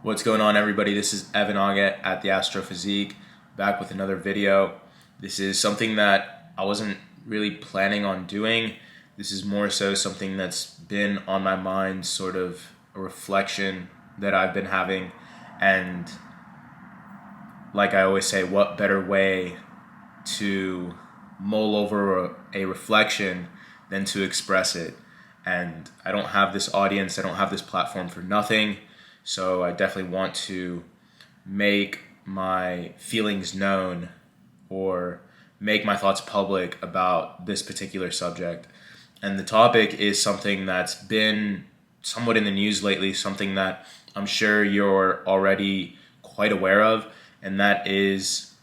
What's going on, everybody? This is Evan Auget at the Astrophysique, back with another video. This is something that I wasn't really planning on doing. This is more so something that's been on my mind, sort of a reflection that I've been having. And like I always say, what better way to mull over a reflection than to express it? And I don't have this audience, I don't have this platform for nothing. So I definitely want to make my feelings known or make my thoughts public about this particular subject. And the topic is something that's been somewhat in the news lately, something that I'm sure you're already quite aware of, and that is,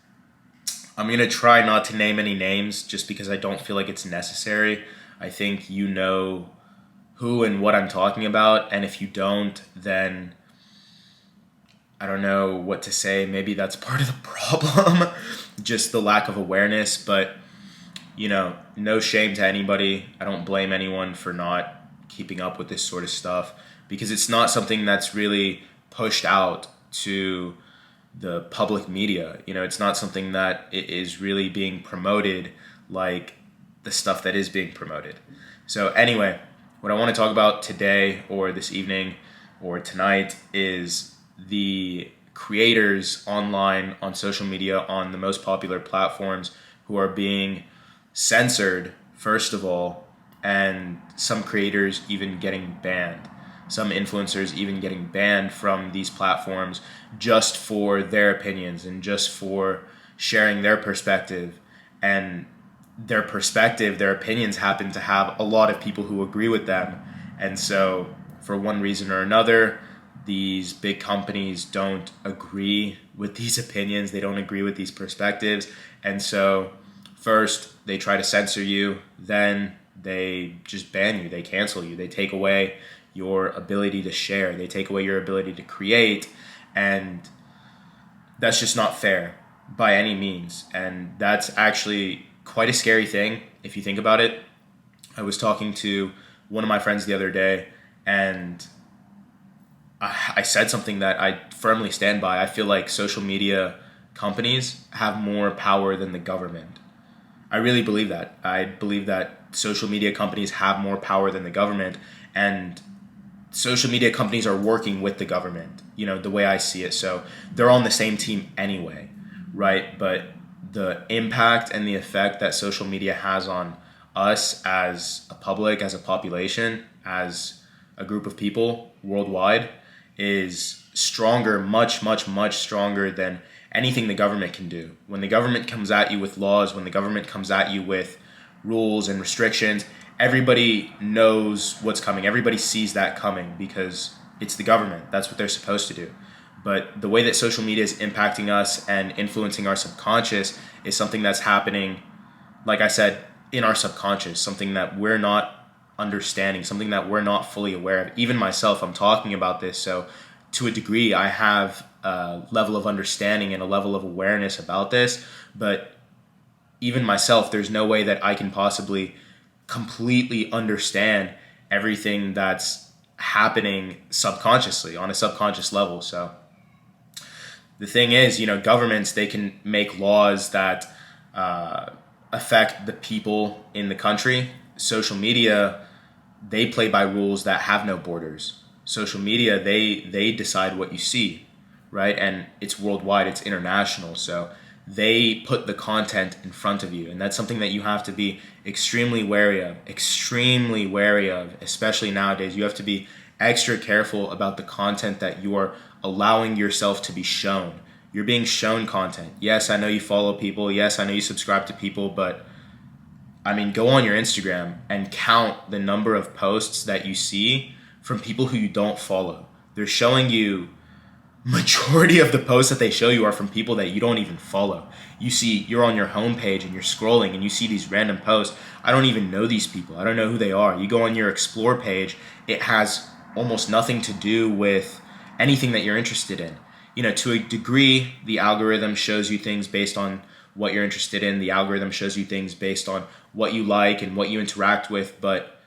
I'm going to try not to name any names just because I don't feel like it's necessary. I think you know who and what I'm talking about, and if you don't, then I don't know what to say. Maybe that's part of the problem, just the lack of awareness. But, no shame to anybody. I don't blame anyone for not keeping up with this sort of stuff because it's not something that's really pushed out to the public media. It's not something that is really being promoted like the stuff that is being promoted. So anyway, what I want to talk about today or this evening or tonight is the creators online, on social media, on the most popular platforms who are being censored, first of all, and some creators even getting banned. Some influencers even getting banned from these platforms just for their opinions and just for sharing their perspective. And their perspective, their opinions happen to have a lot of people who agree with them. And so for one reason or another, these big companies don't agree with these opinions. They don't agree with these perspectives. And so first they try to censor you, then they just ban you, they cancel you, they take away your ability to share, they take away your ability to create, and that's just not fair by any means. And that's actually quite a scary thing if you think about it. I was talking to one of my friends the other day, and I said something that I firmly stand by. I feel like social media companies have more power than the government. I really believe that. I believe that social media companies have more power than the government, and social media companies are working with the government, the way I see it. So they're on the same team anyway, right? But the impact and the effect that social media has on us as a public, as a population, as a group of people worldwide is stronger, much, much, much stronger than anything the government can do. When the government comes at you with laws, when the government comes at you with rules and restrictions, everybody knows what's coming. Everybody sees that coming because it's the government. That's what they're supposed to do. But the way that social media is impacting us and influencing our subconscious is something that's happening, like I said, in our subconscious, something that we're not understanding, something that we're not fully aware of. Even myself, I'm talking about this, so to a degree I have a level of understanding and a level of awareness about this, but even myself, there's no way that I can possibly completely understand everything that's happening subconsciously on a subconscious level. So the thing is, governments, they can make laws that affect the people in the country. Social media, they play by rules that have no borders. Social media, they decide what you see, right? And it's worldwide, it's international. So they put the content in front of you. And that's something that you have to be extremely wary of, especially nowadays. You have to be extra careful about the content that you are allowing yourself to be shown. You're being shown content. Yes, I know you follow people. Yes, I know you subscribe to people, but go on your Instagram and count the number of posts that you see from people who you don't follow. They're showing you, majority of the posts that they show you are from people that you don't even follow. You're on your homepage and you're scrolling and you see these random posts. I don't even know these people. I don't know who they are. You go on your explore page, it has almost nothing to do with anything that you're interested in. To a degree, the algorithm shows you things based on what you're interested in. The algorithm shows you things based on what you like and what you interact with, but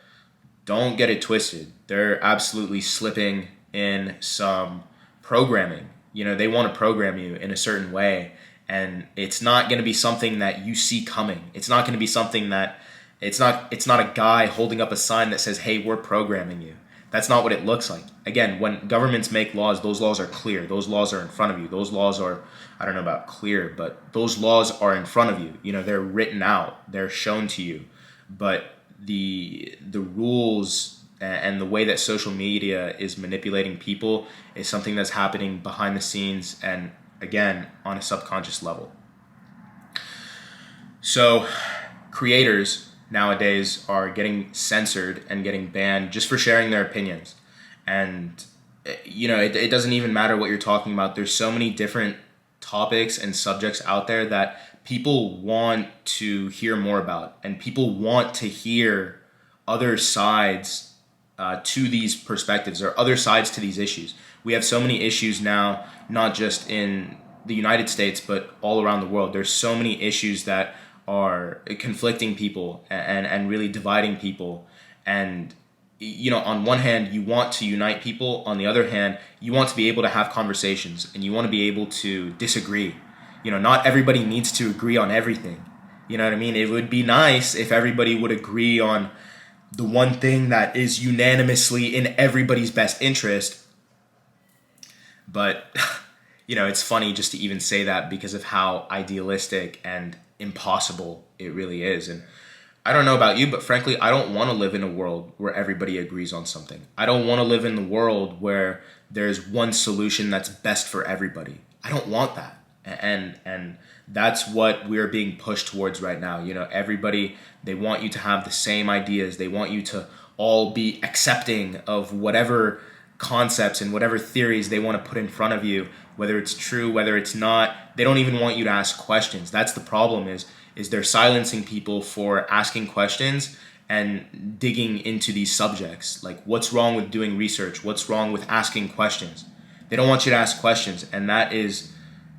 don't get it twisted. They're absolutely slipping in some programming. They want to program you in a certain way, and it's not going to be something that you see coming. It's not going to be something that it's not a guy holding up a sign that says, "Hey, we're programming you." That's not what it looks like. Again, when governments make laws, those laws are clear. Those laws are in front of you. Those laws are, I don't know about clear, but those laws are in front of you. They're written out. They're shown to you. But the rules and the way that social media is manipulating people is something that's happening behind the scenes and, again, on a subconscious level. So creators nowadays are getting censored and getting banned just for sharing their opinions. And, it doesn't even matter what you're talking about. There's so many different topics and subjects out there that people want to hear more about. And people want to hear other sides to these perspectives or other sides to these issues. We have so many issues now, not just in the United States, but all around the world. There's so many issues that are conflicting people and really dividing people. And, on one hand, you want to unite people. On the other hand, you want to be able to have conversations and you want to be able to disagree. Not everybody needs to agree on everything. You know what I mean? It would be nice if everybody would agree on the one thing that is unanimously in everybody's best interest. But, it's funny just to even say that because of how idealistic and impossible it really is. And I don't know about you, but frankly, I don't want to live in a world where everybody agrees on something. I don't want to live in the world where there's one solution that's best for everybody. I don't want that. And that's what we're being pushed towards right now. Everybody, they want you to have the same ideas. They want you to all be accepting of whatever concepts and whatever theories they want to put in front of you, whether it's true, whether it's not. They don't even want you to ask questions. That's the problem is they're silencing people for asking questions and digging into these subjects. Like, what's wrong with doing research? What's wrong with asking questions? They don't want you to ask questions. And that is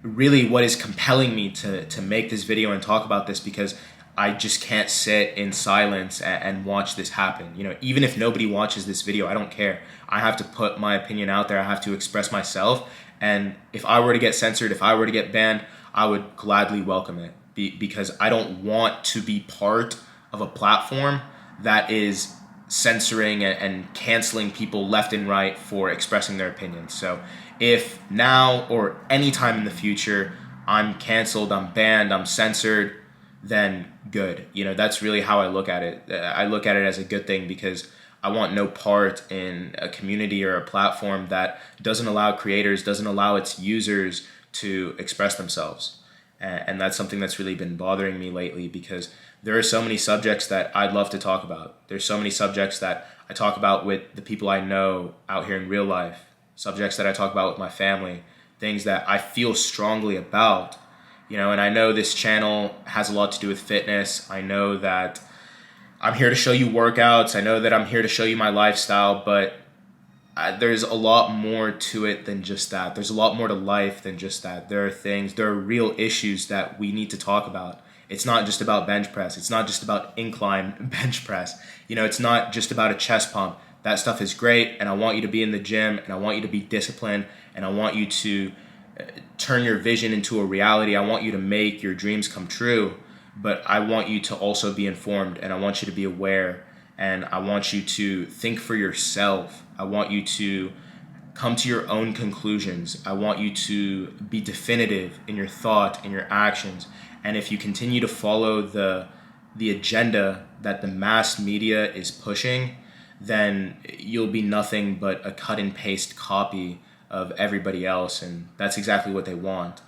really what is compelling me to make this video and talk about this, because I just can't sit in silence and watch this happen. Even if nobody watches this video, I don't care. I have to put my opinion out there. I have to express myself. And if I were to get censored, if I were to get banned, I would gladly welcome it because I don't want to be part of a platform that is censoring and canceling people left and right for expressing their opinions. So if now or any time in the future I'm canceled, I'm banned, I'm censored, then good. That's really how I look at it. I look at it as a good thing because I want no part in a community or a platform that doesn't allow creators, doesn't allow its users to express themselves. And that's something that's really been bothering me lately because there are so many subjects that I'd love to talk about. There's so many subjects that I talk about with the people I know out here in real life, subjects that I talk about with my family, things that I feel strongly about. And I know this channel has a lot to do with fitness. I know that I'm here to show you workouts. I know that I'm here to show you my lifestyle, but there's a lot more to it than just that. There's a lot more to life than just that. There are real issues that we need to talk about. It's not just about bench press. It's not just about incline bench press. It's not just about a chest pump. That stuff is great, and I want you to be in the gym, and I want you to be disciplined, and I want you to turn your vision into a reality. I want you to make your dreams come true, but I want you to also be informed, and I want you to be aware, and I want you to think for yourself. I want you to come to your own conclusions. I want you to be definitive in your thought and your actions. And if you continue to follow the agenda that the mass media is pushing, then you'll be nothing but a cut and paste copy of everybody else, and that's exactly what they want.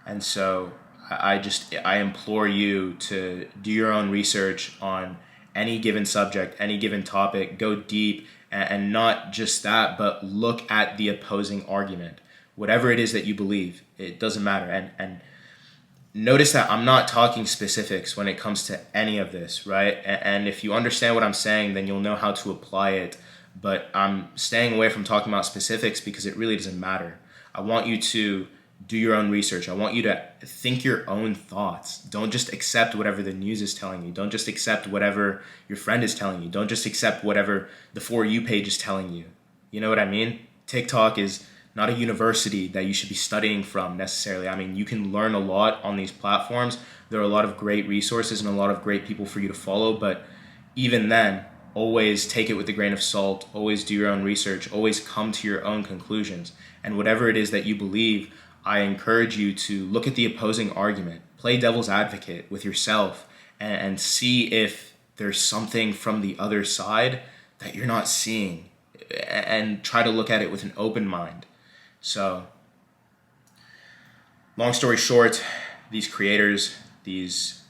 And so I implore you to do your own research on any given subject, any given topic. Go deep, and not just that, but look at the opposing argument. Whatever it is that you believe, it doesn't matter. And notice that I'm not talking specifics when it comes to any of this, right? And if you understand what I'm saying, then you'll know how to apply it. But I'm staying away from talking about specifics because it really doesn't matter. I want you to do your own research. I want you to think your own thoughts. Don't just accept whatever the news is telling you. Don't just accept whatever your friend is telling you. Don't just accept whatever the For You page is telling you. You know what I mean? TikTok is not a university that you should be studying from necessarily. I mean, you can learn a lot on these platforms. There are a lot of great resources and a lot of great people for you to follow, but even then, always take it with a grain of salt, always do your own research, always come to your own conclusions. And whatever it is that you believe, I encourage you to look at the opposing argument, play devil's advocate with yourself, and see if there's something from the other side that you're not seeing, and try to look at it with an open mind. So, long story short, these creators, these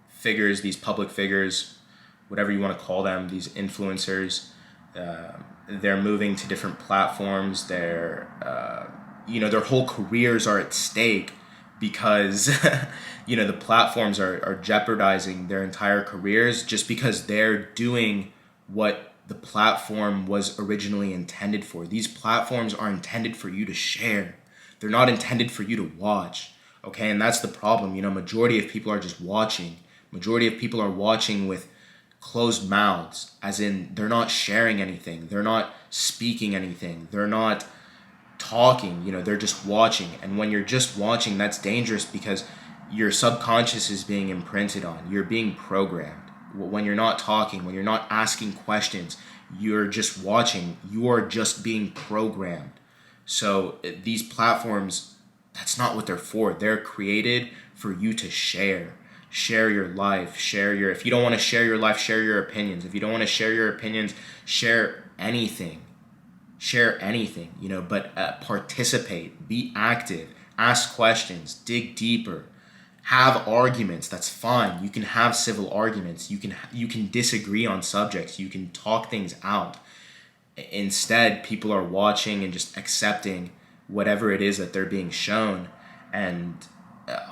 figures, these public figures, whatever you want to call them, these influencers, they're moving to different platforms. Their whole careers are at stake because, the platforms are jeopardizing their entire careers just because they're doing what the platform was originally intended for. These platforms are intended for you to share. They're not intended for you to watch. Okay, and that's the problem. Majority of people are just watching. Majority of people are watching with closed mouths, as in they're not sharing anything, they're not speaking anything, they're not talking, they're just watching. And when you're just watching, that's dangerous because your subconscious is being imprinted on, you're being programmed. When you're not talking, when you're not asking questions, you're just watching, you're just being programmed. So these platforms, that's not what they're for. They're created for you to share your life, if you don't want to share your life, share your opinions. If you don't want to share your opinions, share anything, but participate, be active, ask questions, dig deeper, have arguments. That's fine. You can have civil arguments. You can disagree on subjects. You can talk things out. Instead, people are watching and just accepting whatever it is that they're being shown, and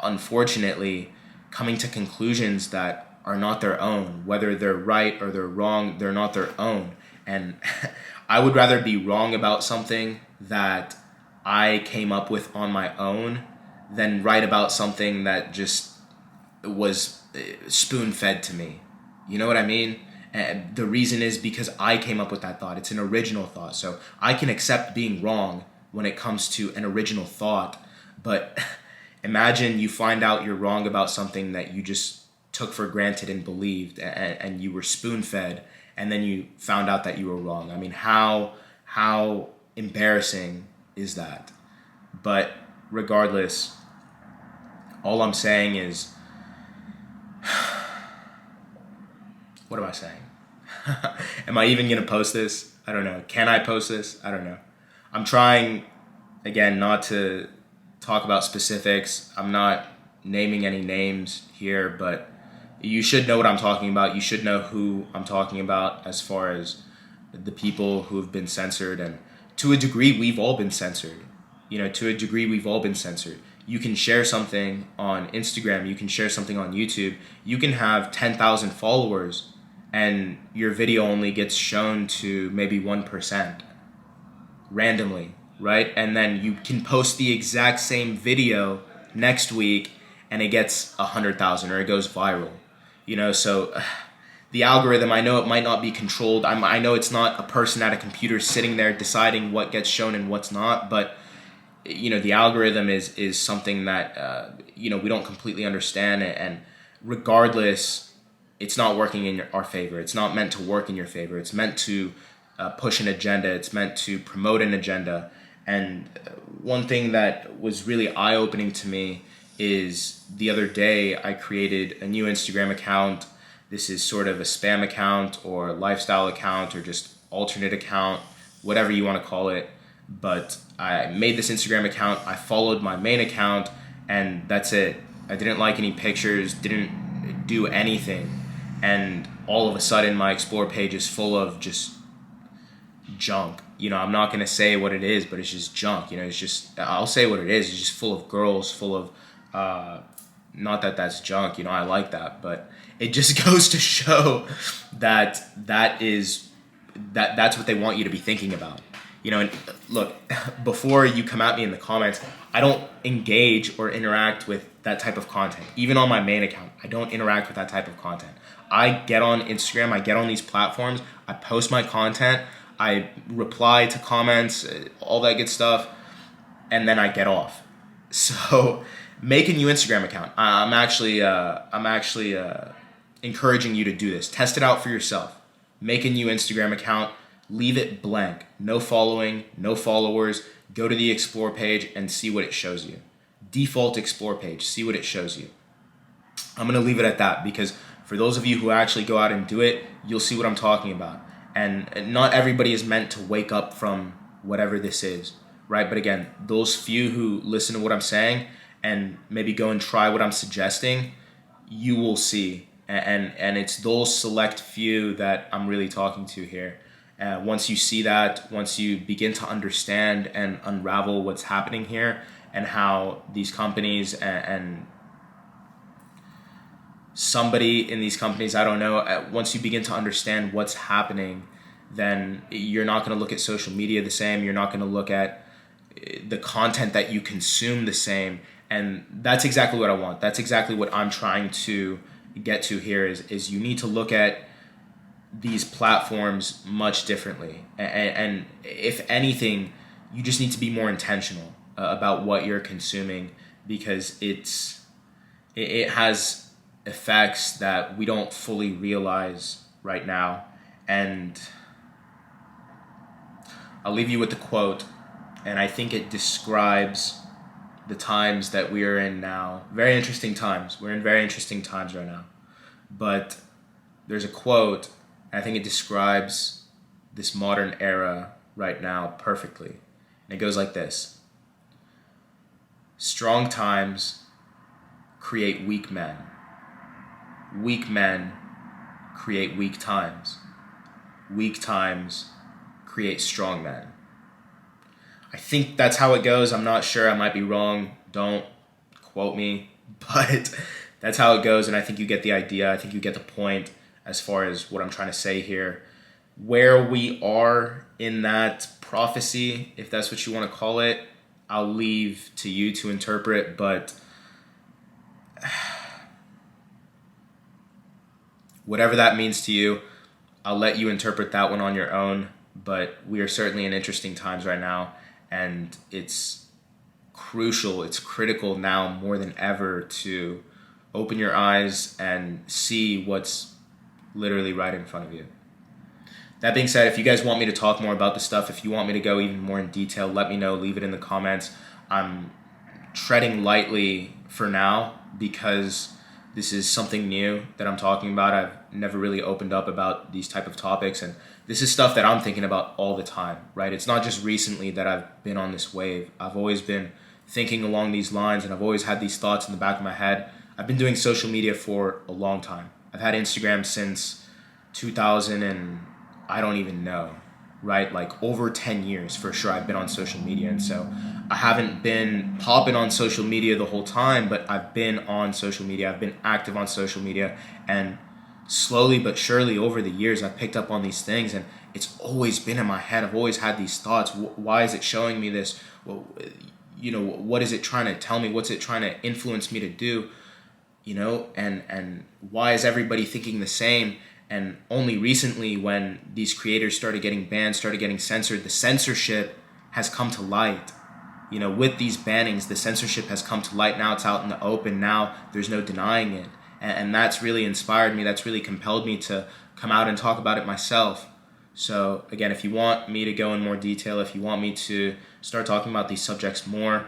unfortunately coming to conclusions that are not their own. Whether they're right or they're wrong, they're not their own. And I would rather be wrong about something that I came up with on my own than right about something that just was spoon-fed to me. You know what I mean? And the reason is because I came up with that thought. It's an original thought. So I can accept being wrong when it comes to an original thought, but imagine you find out you're wrong about something that you just took for granted and believed, and you were spoon-fed, and then you found out that you were wrong. I mean, how embarrassing is that? But regardless, all I'm saying is, what am I saying? Am I even going to post this? I don't know. Can I post this? I don't know. I'm trying, again, not to talk about specifics. I'm not naming any names here, but you should know what I'm talking about. You should know who I'm talking about as far as the people who have been censored. And to a degree, we've all been censored. To a degree, we've all been censored. You can share something on Instagram. You can share something on YouTube. You can have 10,000 followers and your video only gets shown to maybe 1% randomly, right? And then you can post the exact same video next week and it gets 100,000 or it goes viral. So the algorithm, I know it might not be controlled. I know it's not a person at a computer sitting there deciding what gets shown and what's not, but the algorithm is something that we don't completely understand, and regardless, it's not working in our favor. It's not meant to work in your favor. It's meant to push an agenda. It's meant to promote an agenda. And one thing that was really eye-opening to me is the other day I created a new Instagram account. This is sort of a spam account or lifestyle account or just alternate account, whatever you want to call it. But I made this Instagram account, I followed my main account, and that's it. I didn't like any pictures, didn't do anything. And all of a sudden my Explore page is full of just junk. I'm not going to say what it is, but it's just junk. It's just, I'll say what it is. It's just full of girls, full of, not that that's junk, I like that, but it just goes to show that that's what they want you to be thinking about. And look, before you come at me in the comments, I don't engage or interact with that type of content. Even on my main account, I don't interact with that type of content. I get on Instagram, I get on these platforms, I post my content, I reply to comments, all that good stuff, and then I get off. So make a new Instagram account. I'm actually encouraging you to do this. Test it out for yourself. Make a new Instagram account. Leave it blank. No following, no followers. Go to the explore page and see what it shows you. Default explore page. See what it shows you. I'm going to leave it at that because for those of you who actually go out and do it, you'll see what I'm talking about. And not everybody is meant to wake up from whatever this is, right? But again, those few who listen to what I'm saying and maybe go and try what I'm suggesting, you will see. And it's those select few that I'm really talking to here. Once you see that, once you begin to understand and unravel what's happening here and how these companies and somebody in these companies, I don't know, once you begin to understand what's happening, then you're not going to look at social media the same. You're not going to look at the content that you consume the same. And that's exactly what I want. That's exactly what I'm trying to get to here is you need to look at these platforms much differently. And if anything, you just need to be more intentional about what you're consuming because it has effects that we don't fully realize right now. And I'll leave you with the quote, and I think it describes the times that we are in now. Very interesting times. We're in very interesting times right now. But there's a quote, and I think it describes this modern era right now perfectly. And it goes like this. Strong times create weak men. Weak men create weak times. Weak times create strong men. I think that's how it goes. I'm not sure. I might be wrong. Don't quote me. But that's how it goes, and I think you get the idea. I think you get the point as far as what I'm trying to say here. Where we are in that prophecy, if that's what you want to call it, I'll leave to you to interpret, but whatever that means to you, I'll let you interpret that one on your own. But we are certainly in interesting times right now, and it's crucial, it's critical now more than ever to open your eyes and see what's literally right in front of you. That being said, if you guys want me to talk more about this stuff, if you want me to go even more in detail, let me know, leave it in the comments. I'm treading lightly for now because this is something new that I'm talking about. I've never really opened up about these type of topics, and this is stuff that I'm thinking about all the time, right? It's not just recently that I've been on this wave. I've always been thinking along these lines, and I've always had these thoughts in the back of my head. I've been doing social media for a long time. I've had Instagram since 2000 and I don't even know, right? Like over 10 years for sure I've been on social media. And so I haven't been popping on social media the whole time, but I've been on social media. I've been active on social media, and slowly but surely over the years I've picked up on these things, and it's always been in my head. I've always had these thoughts. Why is it showing me this? Well, what is it trying to tell me? What's it trying to influence me to do? And why is everybody thinking the same? And only recently, when these creators started getting banned, started getting censored, the censorship has come to light. With these bannings, the censorship has come to light. Now it's out in the open. Now there's no denying it. And that's really inspired me. That's really compelled me to come out and talk about it myself. So again, if you want me to go in more detail, if you want me to start talking about these subjects more,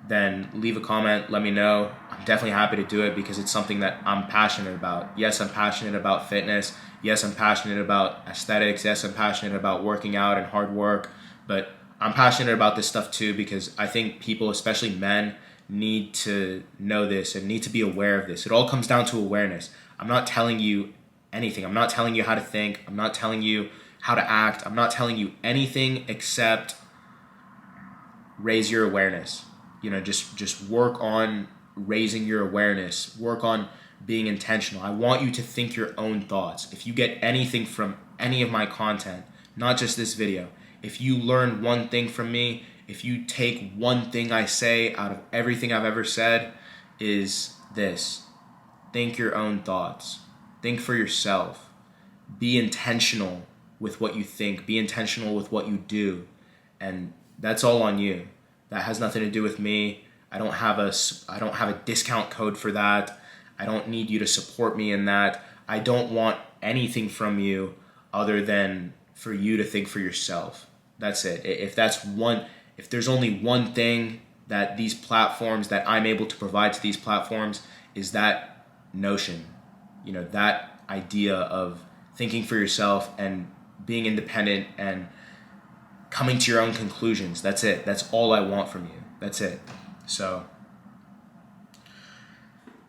then leave a comment, let me know. I'm definitely happy to do it because it's something that I'm passionate about. Yes, I'm passionate about fitness. Yes, I'm passionate about aesthetics. Yes, I'm passionate about working out and hard work. But I'm passionate about this stuff too because I think people, especially men, need to know this and need to be aware of this. It all comes down to awareness. I'm not telling you anything. I'm not telling you how to think. I'm not telling you how to act. I'm not telling you anything except raise your awareness. Just work on raising your awareness. Work on being intentional. I want you to think your own thoughts. If you get anything from any of my content, not just this video, if you learn one thing from me, if you take one thing I say out of everything I've ever said, is this: think your own thoughts. Think for yourself. Be intentional with what you think. Be intentional with what you do. And that's all on you. That has nothing to do with me. I don't have a discount code for that. I don't need you to support me in that. I don't want anything from you other than for you to think for yourself. That's it. If there's only one thing that these platforms, that I'm able to provide to these platforms, is that notion, that idea of thinking for yourself and being independent and coming to your own conclusions. That's it. That's all I want from you. That's it. So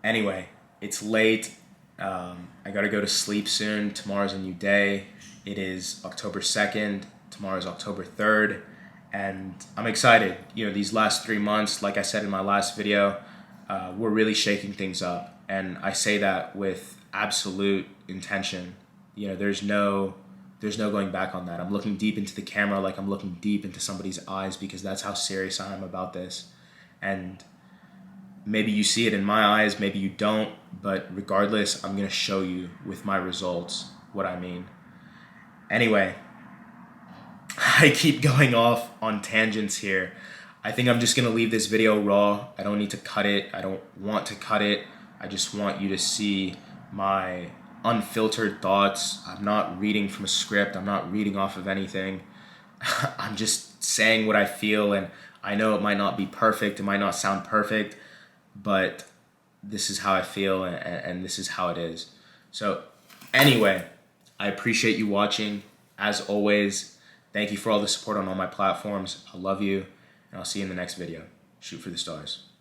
anyway, it's late. I gotta go to sleep soon. Tomorrow's a new day. It is October 2nd. Tomorrow's October 3rd. And I'm excited. These last 3 months, like I said in my last video, we're really shaking things up. And I say that with absolute intention. There's no going back on that. I'm looking deep into the camera like I'm looking deep into somebody's eyes, because that's how serious I am about this. And maybe you see it in my eyes, maybe you don't, but regardless, I'm going to show you with my results what I mean. Anyway, I keep going off on tangents here. I think I'm just going to leave this video raw. I don't need to cut it. I don't want to cut it. I just want you to see my unfiltered thoughts. I'm not reading from a script. I'm not reading off of anything. I'm just saying what I feel, and I know it might not be perfect. It might not sound perfect, but this is how I feel, and this is how it is. So anyway, I appreciate you watching. As always, thank you for all the support on all my platforms. I love you, and I'll see you in the next video. Shoot for the stars.